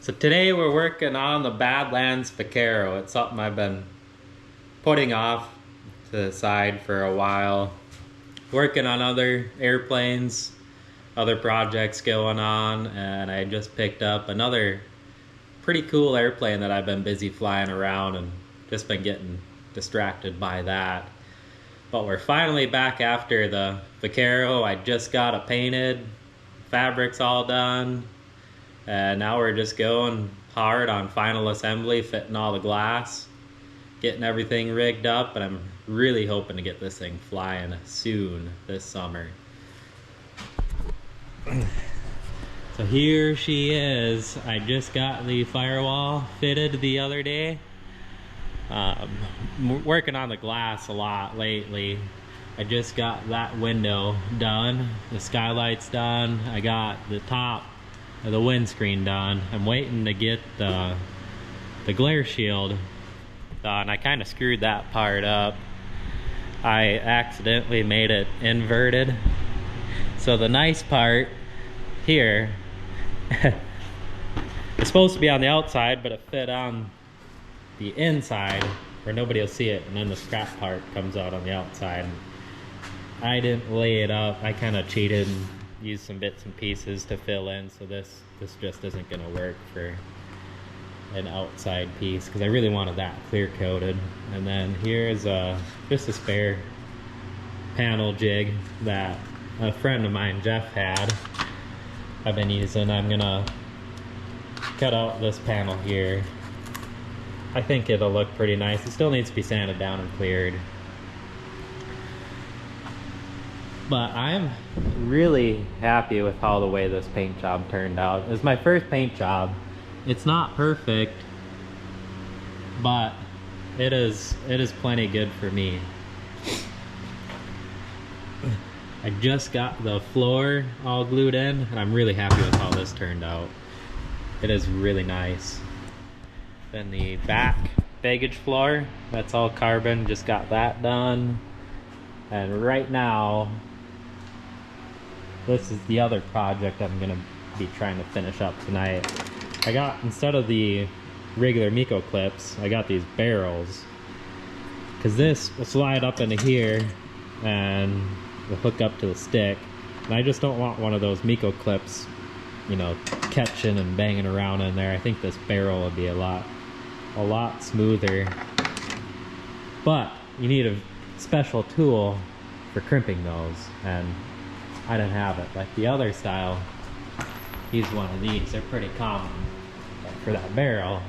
So today we're working on the Badlands Vaquero. It's something I've been putting off to the side for a while. Working on other airplanes, other projects going on, and I just picked up another pretty cool airplane that I've been busy flying around and just been getting distracted by that. But we're finally back after the Vaquero. I just got it painted, fabric's all done. And now we're just going hard on final assembly, fitting all the glass, getting everything rigged up, and I'm really hoping to get this thing flying soon this summer. So here she is. I just got the firewall fitted the other day. Working on the glass a lot lately. I just got that window done, the skylight's done, I got the top of the windscreen done. I'm waiting to get the glare shield done. I kind of screwed that part up. I accidentally made it inverted. So the nice part here it's supposed to be on the outside, but it fit on the inside where nobody will see it, and then the scrap part comes out on the outside. I didn't lay it up. I kind of cheated and used some bits and pieces to fill in, so this just isn't going to work for an outside piece because I really wanted that clear coated. And then here's just a spare panel jig that a friend of mine, Jeff, had. I've been using. I'm gonna cut out this panel here. I think it'll look pretty nice. It still needs to be sanded down and cleared. But I'm really happy with how the way this paint job turned out. It's my first paint job. It's not perfect, but it is plenty good for me. I just got the floor all glued in, and I'm really happy with how this turned out. It is really nice. Then the back baggage floor, that's all carbon, just got that done. And right now, this is the other project I'm gonna be trying to finish up tonight. I got, instead of the regular Miko clips, I got these barrels. Cause this will slide up into here and will hook up to the stick. And I just don't want one of those Miko clips, you know, catching and banging around in there. I think this barrel would be a lot smoother. But you need a special tool for crimping those, and I didn't have it. Like the other style, use one of these. They're pretty common. But for that barrel,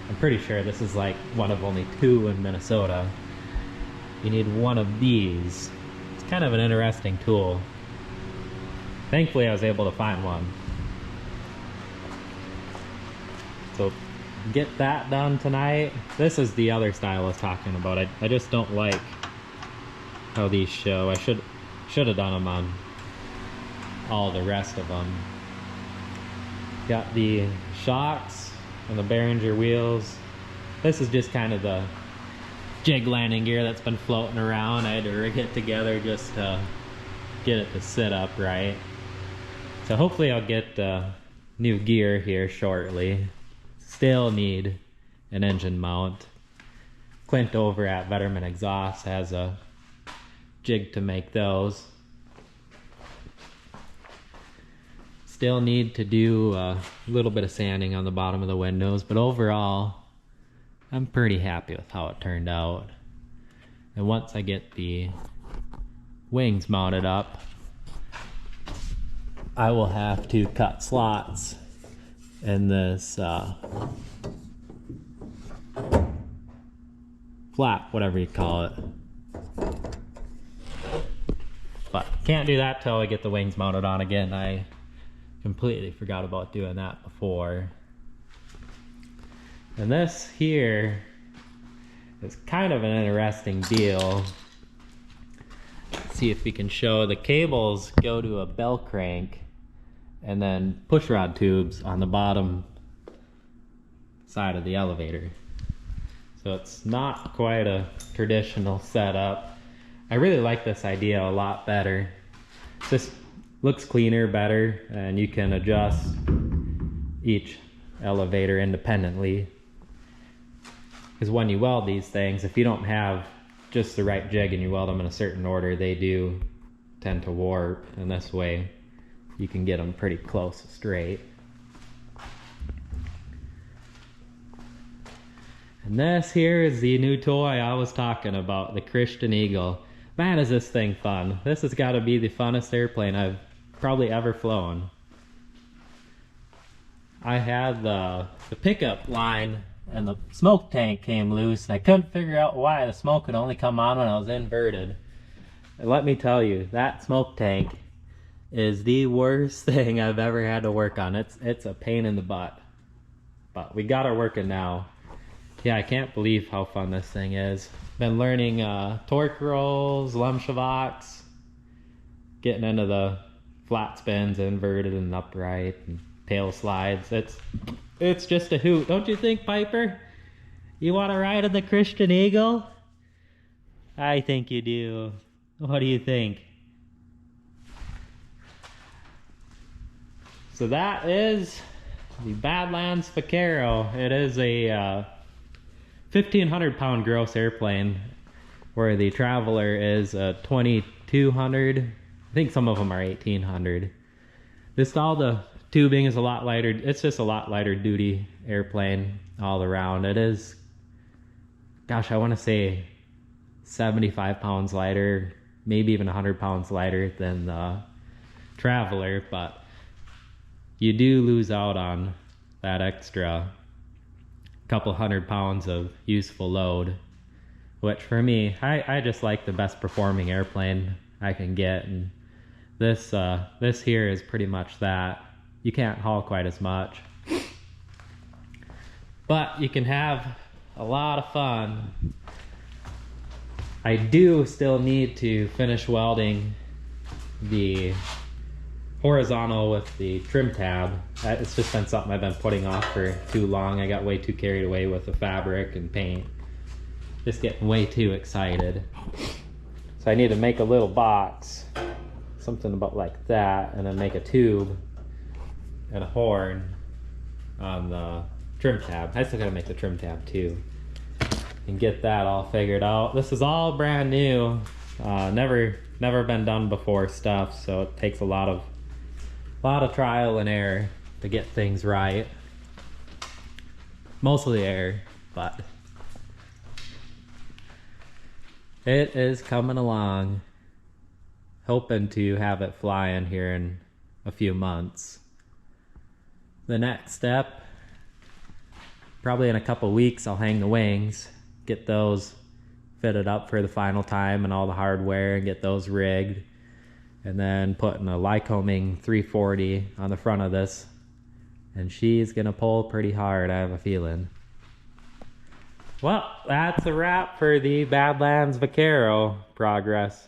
I'm pretty sure this is like one of only 2 in Minnesota. You need one of these. It's kind of an interesting tool. Thankfully, I was able to find one. So get that done tonight. This is the other style I was talking about. I just don't like how these show. I should have done them on all the rest of them. Got the shocks and the Behringer wheels. This is just kind of the jig landing gear that's been floating around. I had to rig it together just to get it to sit up right. So hopefully I'll get new gear here shortly. Still need an engine mount. Clint over at Vetterman Exhaust has a jig to make those. Still need to do a little bit of sanding on the bottom of the windows, but overall I'm pretty happy with how it turned out. And once I get the wings mounted up, I will have to cut slots in this flap, whatever you call it. But can't do that till I get the wings mounted on again. I completely forgot about doing that before. And this here is kind of an interesting deal. Let's see if we can show. The cables go to a bell crank and then push rod tubes on the bottom side of the elevator. So it's not quite a traditional setup. I really like this idea a lot better. Just looks cleaner, better, and you can adjust each elevator independently. Because when you weld these things, if you don't have just the right jig and you weld them in a certain order, they do tend to warp, and this way you can get them pretty close straight. And this here is the new toy I was talking about, the Christian Eagle. Man, is this thing fun. This has got to be the funnest airplane I've probably ever flown. I had the pickup line and the smoke tank came loose, and I couldn't figure out why the smoke could only come on when I was inverted. And let me tell you, that smoke tank is the worst thing I've ever had to work on. It's a pain in the butt. But we got her working now. Yeah, I can't believe how fun this thing is. Been learning torque rolls, Lumshavox, getting into the flat spins, inverted and upright, and tail slides. It's just a hoot, don't you think, Piper? You want to ride in the Christian Eagle? I think you do. What do you think? So that is the Badlands Vaquero. It is a 1,500 pound gross airplane, where the Traveler is a 2,200. I think some of them are 1,800. Just all the tubing is a lot lighter. It's just a lot lighter duty airplane all around. It is, gosh, I want to say 75 pounds lighter, maybe even 100 pounds lighter than the Traveler, but you do lose out on that extra couple 100 pounds of useful load, which for me, I just like the best performing airplane I can get, and this here is pretty much that. You can't haul quite as much, but you can have a lot of fun. I do still need to finish welding the horizontal with the trim tab. It's just been something I've been putting off for too long. I got way too carried away with the fabric and paint. Just getting way too excited. So I need to make a little box, something about like that, and then make a tube and a horn on the trim tab. I still gotta make the trim tab too, and get that all figured out. This is all brand new, never been done before stuff, so it takes a lot of trial and error to get things right. Mostly error, but it is coming along. Hoping to have it flying here in a few months. The next step, probably in a couple weeks, I'll hang the wings, get those fitted up for the final time and all the hardware, and get those rigged, and then putting a Lycoming 340 on the front of this, and she's gonna pull pretty hard, I have a feeling. Well, that's a wrap for the Badlands Vaquero progress.